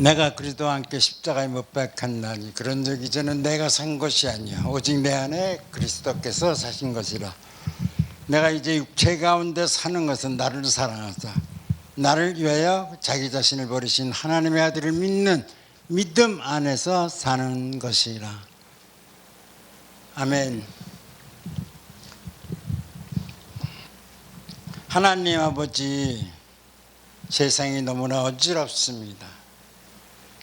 내가 그리스도와 함께 십자가에 못 박혔나니 그런 적 이제는 내가 산 것이 아니야 오직 내 안에 그리스도께서 사신 것이라. 내가 이제 육체 가운데 사는 것은 나를 사랑하사 나를 위하여 자기 자신을 버리신 하나님의 아들을 믿는 믿음 안에서 사는 것이라. 아멘. 하나님 아버지, 세상이 너무나 어지럽습니다.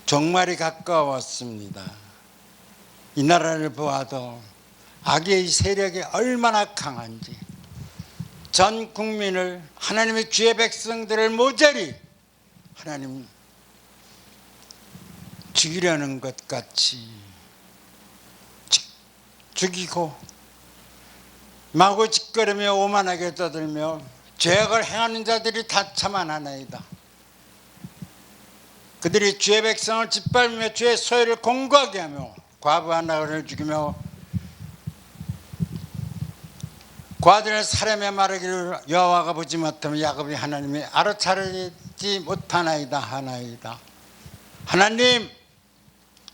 종말이 가까웠습니다. 이 나라를 보아도 악의 세력이 얼마나 강한지, 전 국민을, 하나님의 주의 백성들을 모조리 하나님 죽이려는 것 같이 죽이고 마구 짓거리며 오만하게 떠들며 죄악을 행하는 자들이 다 참아나나이다. 그들이 주의 백성을 짓밟으며 주의 소유를 공고하게 하며 과부 하나를 죽이며 과들을 살해며 말하기를 여호와가 보지 못하며 야곱이 하나님이 알아차리지 못하나이다 하나이다. 하나님,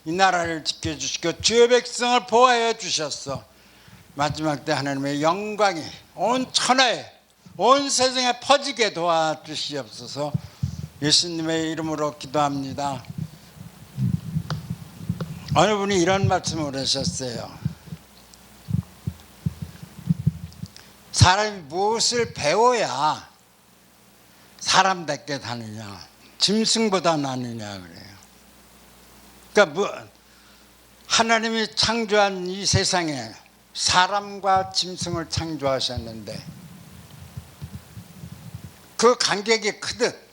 이 나라를 지켜주시고 주의 백성을 보호하여 주셨어. 마지막 때 하나님의 영광이 온 천하에 온 세상에 퍼지게 도와주시옵소서. 예수님의 이름으로 기도합니다. 어느 분이 이런 말씀을 하셨어요. 사람이 무엇을 배워야 사람답게 사느냐, 짐승보다 낫느냐 그래요. 그러니까 하나님이 창조한 이 세상에 사람과 짐승을 창조하셨는데 그 간격이 크듯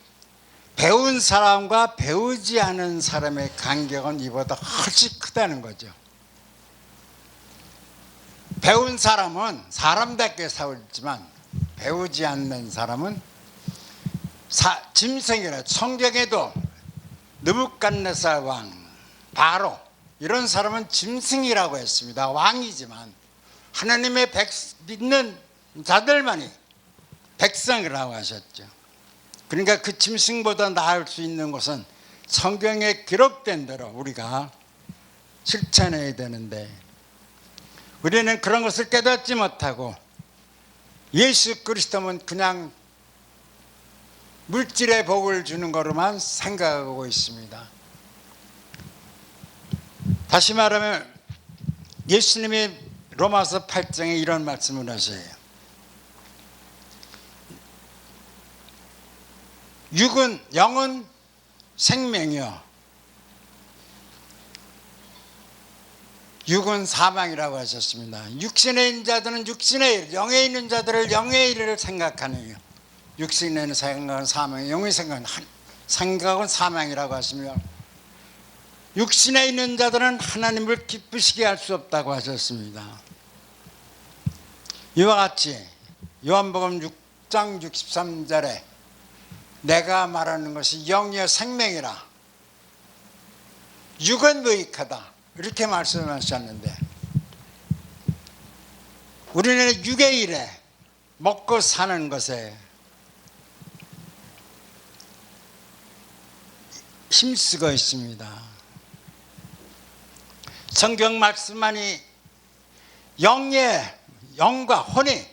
배운 사람과 배우지 않은 사람의 간격은 이보다 훨씬 크다는 거죠. 배운 사람은 사람답게 살지만 배우지 않는 사람은 짐승이라. 성경에도 느부갓네살 왕, 바로 이런 사람은 짐승이라고 했습니다. 왕이지만 하나님의 믿는 자들만이 백성이라고 하셨죠. 그러니까 그 짐승보다 나을 수 있는 것은 성경에 기록된 대로 우리가 실천해야 되는데 우리는 그런 것을 깨닫지 못하고 예수 그리스도는 그냥 물질의 복을 주는 거로만 생각하고 있습니다. 다시 말하면 예수님이 로마서 8장에 이런 말씀을 하세요. 영은 생명이요 육은 사망이라고 하셨습니다. 육신에 있는 자들은 육신의 일, 영에 있는 자들을 영의 일을 생각하느니 육신에 있는 생각은 사망, 영의 생각은 사망이라고 하시며 육신에 있는 자들은 하나님을 기쁘시게 할 수 없다고 하셨습니다. 이와 같이 요한복음 6장 63절에 내가 말하는 것이 영이여 생명이라 육은 무익하다 이렇게 말씀하셨는데 우리는 육의 일에 먹고 사는 것에 힘쓰고 있습니다. 성경 말씀만이 영과 혼이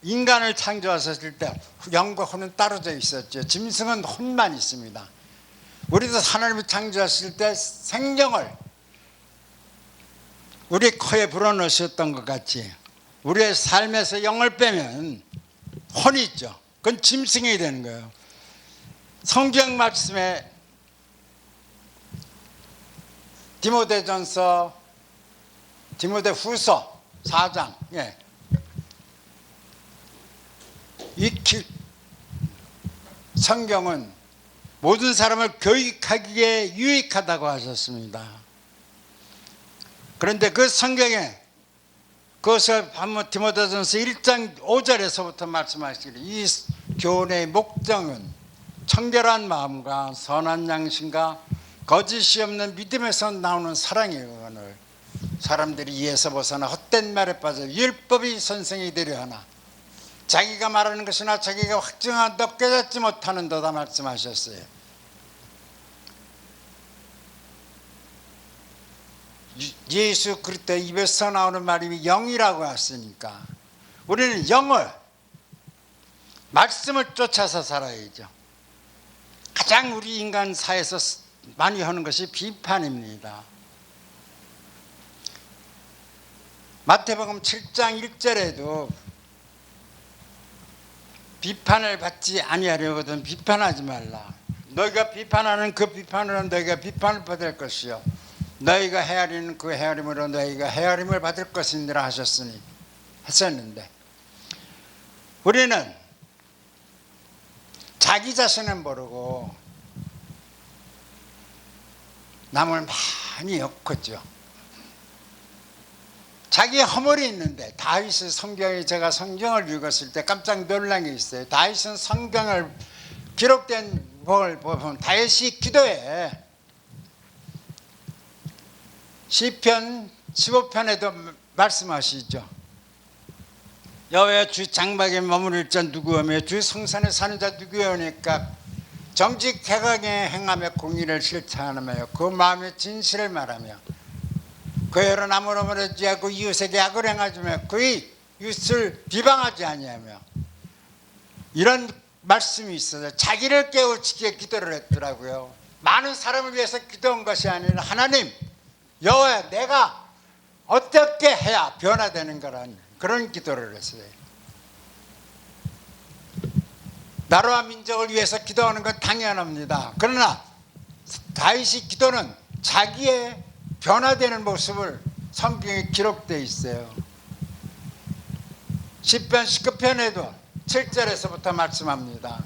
인간을 창조하셨을 때 영과 혼은 떨어져 있었죠. 짐승은 혼만 있습니다. 우리도 하나님이 창조하실 때 생명을 우리 코에 불어넣으셨던 것 같이 우리의 삶에서 영을 빼면 혼이 있죠. 그건 짐승이 되는 거예요. 성경 말씀에 디모데후서 4장 성경은 모든 사람을 교육하기에 유익하다고 하셨습니다. 그런데 그 성경에 그것을 한번 디모데전서 1장 5절에서부터 말씀하시기를 이 교훈의 목적은 청결한 마음과 선한 양심과 거짓이 없는 믿음에서 나오는 사랑이거늘 사람들이 이에서 벗어나 헛된 말에 빠져 율법이 선생이 되려 하나 자기가 말하는 것이나 자기가 확증한다 깨닫지 못하는 도다 말씀하셨어요. 예수 그리스도 입에서 나오는 말이 영이라고 했으니까 우리는 영을, 말씀을 쫓아서 살아야죠. 가장 우리 인간 사회에서 많이 하는 것이 비판입니다. 마태복음 7장 1절에도 비판을 받지 아니하려거든 비판하지 말라. 너희가 비판하는 그 비판으로 너희가 비판을 받을 것이요 너희가 헤아리는 그 헤아림으로 너희가 헤아림을 받을 것이니라 했었는데 우리는 자기 자신은 모르고 남을 많이 엮었죠. 자기 허물이 있는데 다윗의 성경에 제가 성경을 읽었을 때 깜짝 놀란 게 있어요. 다윗은 성경을 기록된 걸 보면 다윗이 기도해 시편 15편에도 말씀하시죠. 여호와 주 장막에 머무를 자 누구오며 주 성산에 사는 자 누구오니까 정직하게 행하며 공의를 실천하며 그 마음의 진실을 말하며 그 여러 남으로 멀어지지 않고 이웃에게 악을 행하지며 그의 이웃을 비방하지 아니하며 이런 말씀이 있어서 자기를 깨우치게 기도를 했더라고요. 많은 사람을 위해서 기도한 것이 아니라 하나님 여호와 내가 어떻게 해야 변화되는 거란 그런 기도를 했어요. 나라와 민족을 위해서 기도하는 건 당연합니다. 그러나 다윗의 기도는 자기의 변화되는 모습을 성경에 기록되어 있어요. 시편 19편에도 7절에서부터 말씀합니다.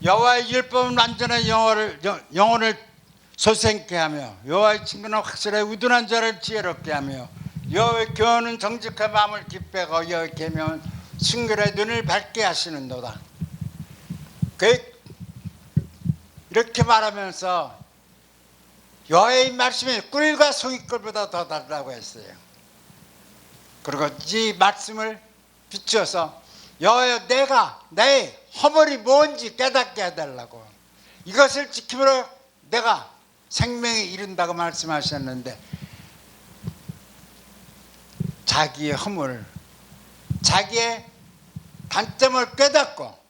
여호와의 율법은 완전한 영혼을 소생케 하며 여호와의 친구는 확실하게 우둔한 자를 지혜롭게 하며 여호와의 교훈은 정직한 마음을 기쁘고 여호와의 계명은 순결의 눈을 밝게 하시는도다. 이렇게 말하면서 여호와의 말씀이 꿀과 송이꿀보다 더 달라고 했어요. 그리고 이 말씀을 비추어서 여호와여 내가 내 허물이 뭔지 깨닫게 해달라고 이것을 지킴으로 내가 생명에 이른다고 말씀하셨는데 자기의 허물, 자기의 단점을 깨닫고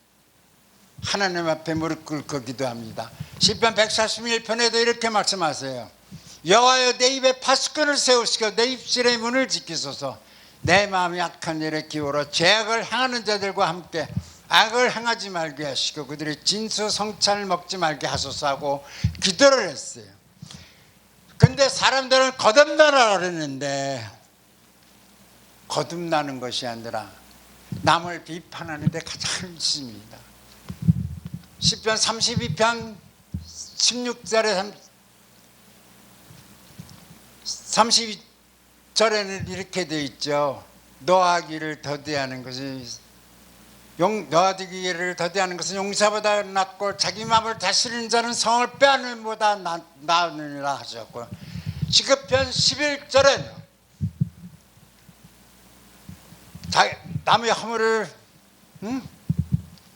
하나님 앞에 무릎 꿇고 기도합니다. 시편 141편에도 이렇게 말씀하세요. 여호와여 내 입에 파수꾼을 세우시고 내 입술의 문을 지키소서. 내 마음이 악한 일에 기울어 죄악을 행하는 자들과 함께 악을 행하지 말게 하시고 그들의 진수 성찬을 먹지 말게 하소서 하고 기도를 했어요. 근데 사람들은 거듭나라 그랬는데 거듭나는 것이 아니라 남을 비판하는 데 가장 심입니다. 시편 32편 16절에 32절에는 이렇게 되어 있죠. 노하기를 더디하는 것이 노하기를 더디하는 것은 용사보다 낫고 자기 마음을 다스리는 자는 성을 빼앗는 보다 나으니라 하셨고 시편 11절에는 남의 허물을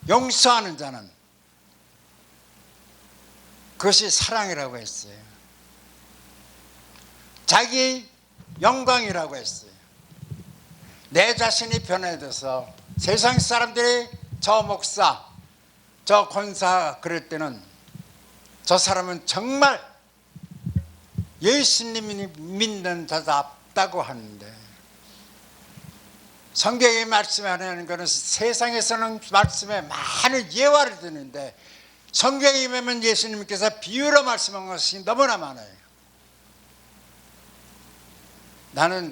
용서하는 자는 그것이 사랑이라고 했어요. 자기 영광이라고 했어요. 내 자신이 변해져서 세상 사람들이 저 목사, 저 권사 그럴 때는 저 사람은 정말 예수님이 믿는 자답다고 하는데 성경의 말씀하는 것은 세상에서는 말씀에 많은 예화를 드는데 성경에 보면 예수님께서 비유로 말씀한 것이 너무나 많아요.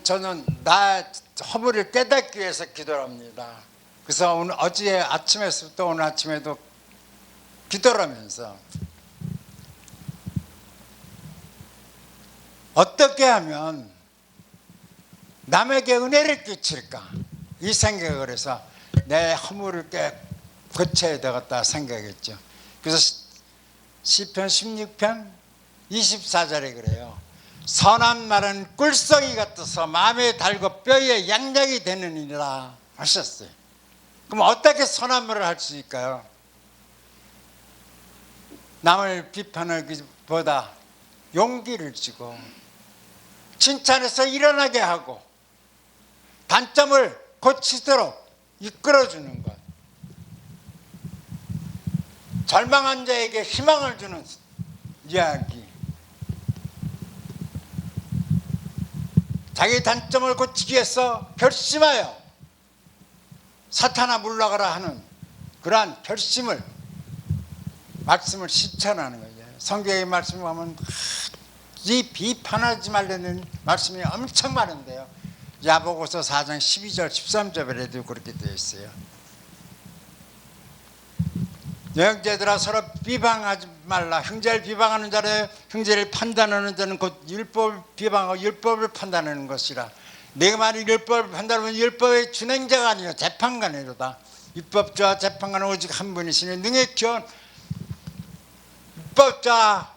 저는 나 허물을 깨닫기 위해서 기도를 합니다. 그래서 어제 아침에서부터 오늘 아침에도 기도를 하면서 어떻게 하면 남에게 은혜를 끼칠까 이 생각을 해서 내 허물을 고쳐야 되겠다 생각했죠. 그래서 시편 16편 24절에 그래요. 선한 말은 꿀성이 같아서 마음에 달고 뼈에 양약이 되느니라 하셨어요. 그럼 어떻게 선한 말을 할 수 있을까요? 남을 비판하기보다 용기를 주고 칭찬해서 일어나게 하고 단점을 고치도록 이끌어주는 것. 절망한 자에게 희망을 주는 이야기. 자기 단점을 고치기 위해서 결심하여 사탄아 물러가라 하는 그러한 결심을, 말씀을 실천하는 거죠. 성경의 말씀을 보면 이 비판하지 말라는 말씀이 엄청 많은데요. 야고보서 4장 12절 13절에도 그렇게 되어 있어요. 형제들아 서로 비방하지 말라. 형제를 비방하는 자는 형제를 판단하는 자는 곧 율법을 비방하고 율법을 판단하는 것이라. 내가 만일 율법을 판단하면 율법의 준행자가 아니요 재판관이로다. 율법자와 재판관은 오직 한 분이시니 능히 교훈. 율법자,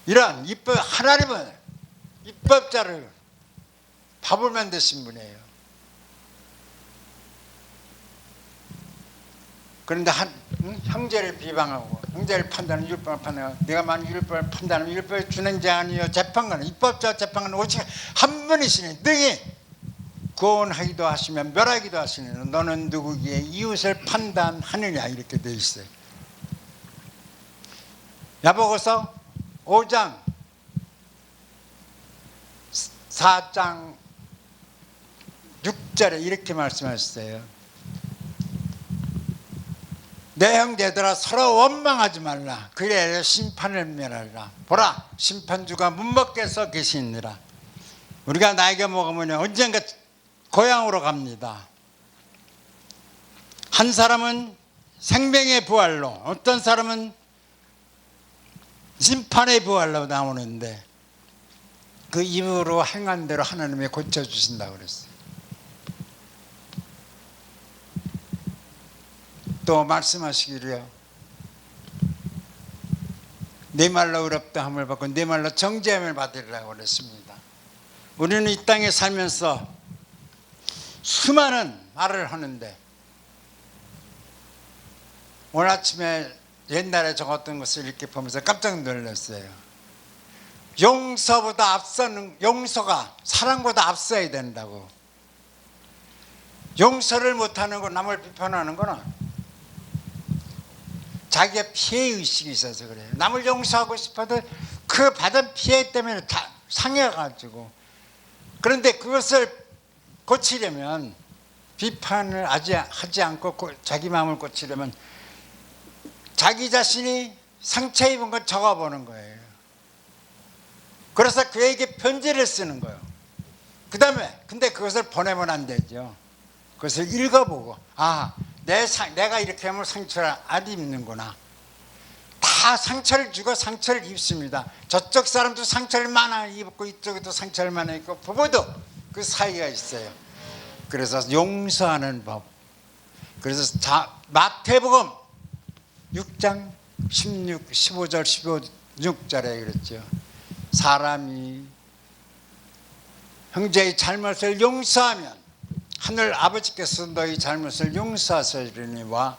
이런 율법, 하나님은 율법자를 밥을 만드신 분이에요. 그런데 형제를 비방하고 형제를 판단하는 율법을 판단하고, 내가 만약 율법을 판단하면 율법의 준행자 아니요 재판관은, 입법자와 재판관은 오직 한 분이시니 능히 구원하기도 하시며 멸하기도 하시니 너는 누구기에 이웃을 판단하느냐, 이렇게 되어 있어요. 야고보서 5장 4장 6절에 이렇게 말씀하셨어요. 내 형제들아 서로 원망하지 말라. 그래야 심판을 면하리라. 보라, 심판주가 문 밖에서 계시니라. 우리가 나이가 먹으면 언젠가 고향으로 갑니다. 한 사람은 생명의 부활로, 어떤 사람은 심판의 부활로 나오는데 그 이후로 행한 대로 하나님이 고쳐주신다고 그랬어요. 또 말씀하시기를요, 내 말로 의롭다 함을 받고 내 말로 정죄함을 받으리라고 그랬습니다. 우리는 이 땅에 살면서 수많은 말을 하는데, 오늘 아침에 옛날에 적었던 것을 이렇게 보면서 깜짝 놀랐어요. 용서보다 앞서는, 용서가 사랑보다 앞서야 된다고. 용서를 못하는 거, 남을 비판하는 거는 자기의 피해의식이 있어서 그래요. 남을 용서하고 싶어도 그 받은 피해 때문에 다 상해가지고. 그런데 그것을 고치려면, 비판을 하지 않고 자기 마음을 고치려면 자기 자신이 상처 입은 걸 적어보는 거예요. 그래서 그에게 편지를 쓰는 거예요. 그 다음에 근데 그것을 보내면 안 되죠. 그것을 읽어보고, 아, 내가 이렇게 하면 상처를 안 입는구나. 다 상처를 주고 상처를 입습니다. 저쪽 사람도 상처를 많이 입고 이쪽에도 상처를 많이 입고, 부부도 그 사이가 있어요. 그래서 용서하는 법. 그래서 마태복음 6장 15절 16절에 그랬죠. 사람이 형제의 잘못을 용서하면 하늘 아버지께서 너희 잘못을 용서하시리니와,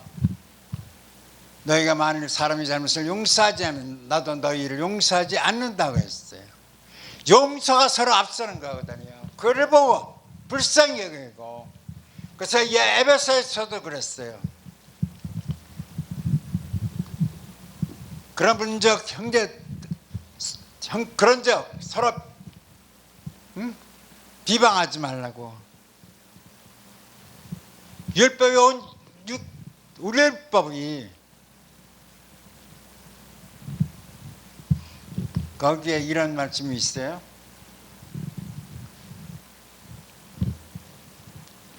너희가 만일 사람의 잘못을 용서하지 않으면 나도 너희를 용서하지 않는다고 했어요. 용서가 서로 앞서는 거거든요. 그를 보고 불쌍히 여기고. 그래서 에베소에서도 그랬어요. 그런 적 그런 적 서로 비방하지 말라고. 율법이 우리 율법이 거기에 이런 말씀이 있어요.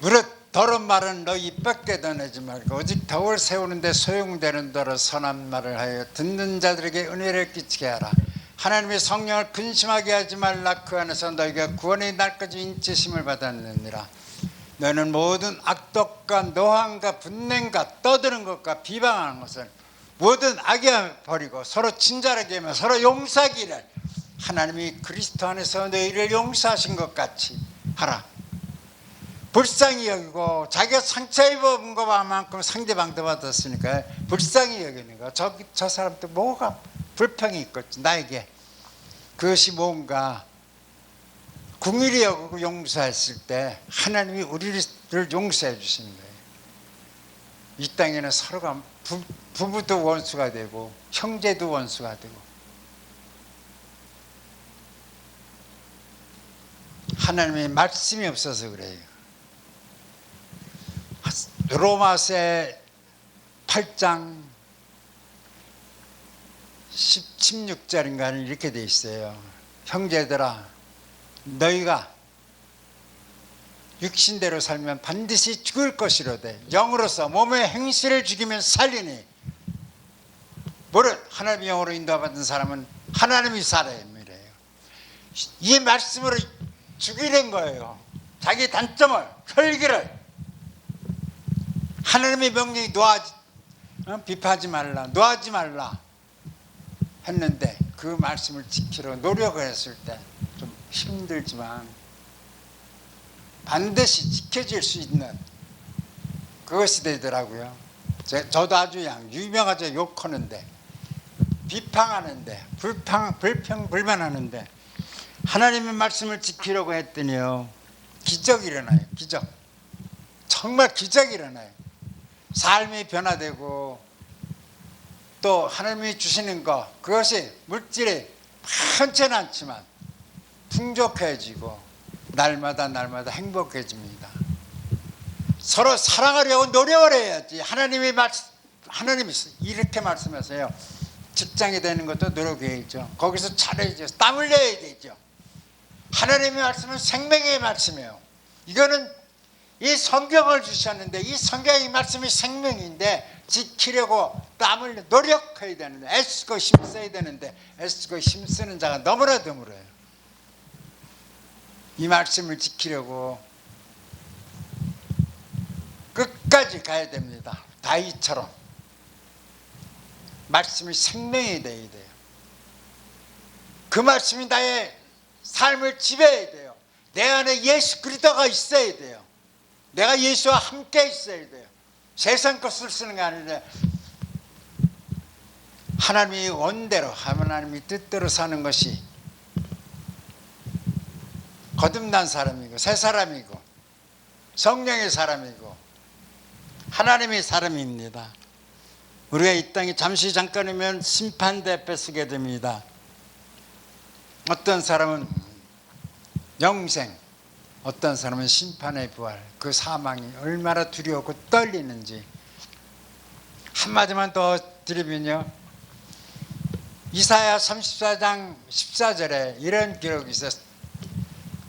무릇 더러운 말은 너희 입밖에도 내지 말고 오직 덕을 세우는데 소용되는 대로 선한 말을 하여 듣는 자들에게 은혜를 끼치게 하라. 하나님의 성령을 근심하게 하지 말라. 그 안에서 너희가 구원의 날까지 인치심을 받았느니라. 너는 모든 악독과 노함과 분냉과 떠드는 것과 비방하는 것을 모든 악에 버리고 서로 친절하게 하며 서로 용서하기를, 하나님이 그리스도 안에서 너희를 용서하신 것 같이 하라. 불쌍히 여기고, 자기가 상처 입은 것만큼 상대방도 받았으니까 불쌍히 여기는 거. 저 사람도 뭐가 불평이 있겠지 나에게. 그것이 뭔가 궁일이 여기고 용서했을 때 하나님이 우리를 용서해 주시는 거예요. 이 땅에는 서로가 부부도 원수가 되고 형제도 원수가 되고 하나님의 말씀이 없어서 그래요. 로마서 8장 16절인가는 이렇게 돼 있어요. 형제들아, 너희가 육신대로 살면 반드시 죽을 것이로되 영으로서 몸의 행실을 죽이면 살리니 무릇 하나님의 영으로 인도받은 사람은 하나님이 살아요. 이래요. 이 말씀으로 죽이는 거예요. 자기 단점을, 혈기를. 하나님의 명령이 비판하지 말라, 노하지 말라 했는데 그 말씀을 지키려 노력을 했을 때 좀 힘들지만 반드시 지켜질 수 있는 그것이 되더라고요. 저도 아주 유명하죠. 욕하는데, 비판하는데, 불평불만하는데 하나님의 말씀을 지키려고 했더니요, 기적이 일어나요. 기적. 정말 기적이 일어나요. 삶이 변화되고 또 하나님이 주시는 것, 그것이 물질이 많지는 않지만 풍족해지고 날마다 행복해집니다. 서로 사랑하려고 노력을 해야지. 하나님이 이렇게 말씀하세요. 직장이 되는 것도 노력해야죠. 거기서 잘해야죠. 땀 흘려야 되죠. 하나님의 말씀은 생명의 말씀이에요. 이거는 이 성경을 주셨는데 이 성경의 말씀이 생명인데 지키려고 땀을 노력해야 되는데 애쓰고 힘써야 되는데 애쓰고 힘쓰는 자가 너무나 드물어요. 이 말씀을 지키려고 끝까지 가야 됩니다. 다윗처럼 말씀이 생명이 되어야 돼요. 그 말씀이 나의 삶을 지배해야 돼요. 내 안에 예수 그리스도가 있어야 돼요. 내가 예수와 함께 있어야 돼요. 세상 것을 쓰는 게 아니라 하나님의 원대로, 하나님의 뜻대로 사는 것이 거듭난 사람이고 새 사람이고 성령의 사람이고 하나님의 사람입니다. 우리가 이 땅에 잠깐이면 심판대 앞에 서게 됩니다. 어떤 사람은 영생, 어떤 사람은 심판의 부활, 그 사망이 얼마나 두려웠고 떨리는지 한마디만 더 드리면요, 이사야 34장 14절에 이런 기록이 있었어요.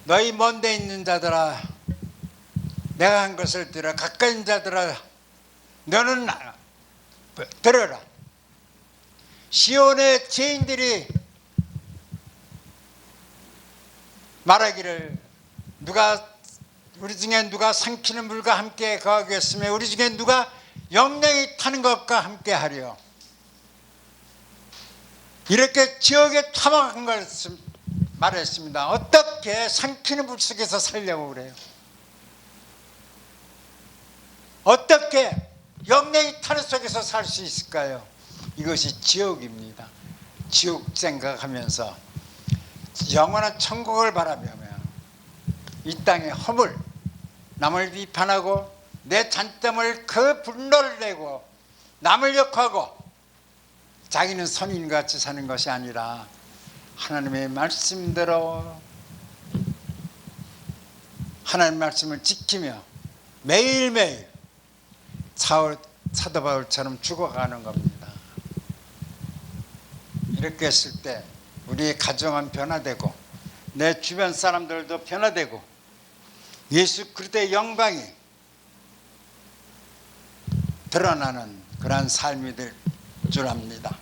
너희 먼데 있는 자들아, 내가 한 것을 들어, 가까이 있는 자들아, 너는 들어라. 시온의 죄인들이 말하기를, 우리 중에 누가 삼키는 물과 함께 거하겠으며 우리 중에 누가 영령이 타는 것과 함께 하려. 이렇게 지옥에 타박한 것을 말했습니다. 어떻게 삼키는 물 속에서 살려고 그래요? 어떻게 영령이 타는 속에서 살 수 있을까요? 이것이 지옥입니다. 지옥 생각하면서 영원한 천국을 바라보며 이 땅의 허물, 남을 비판하고 내 잔점을 그 분노를 내고 남을 욕하고 자기는 선인같이 사는 것이 아니라 하나님의 말씀대로 하나님의 말씀을 지키며 매일매일 사도 바울처럼 죽어가는 겁니다. 이렇게 했을 때 우리의 가정은 변화되고 내 주변 사람들도 변화되고 예수 그리스도의 영광이 드러나는 그러한 삶이 될 줄 압니다.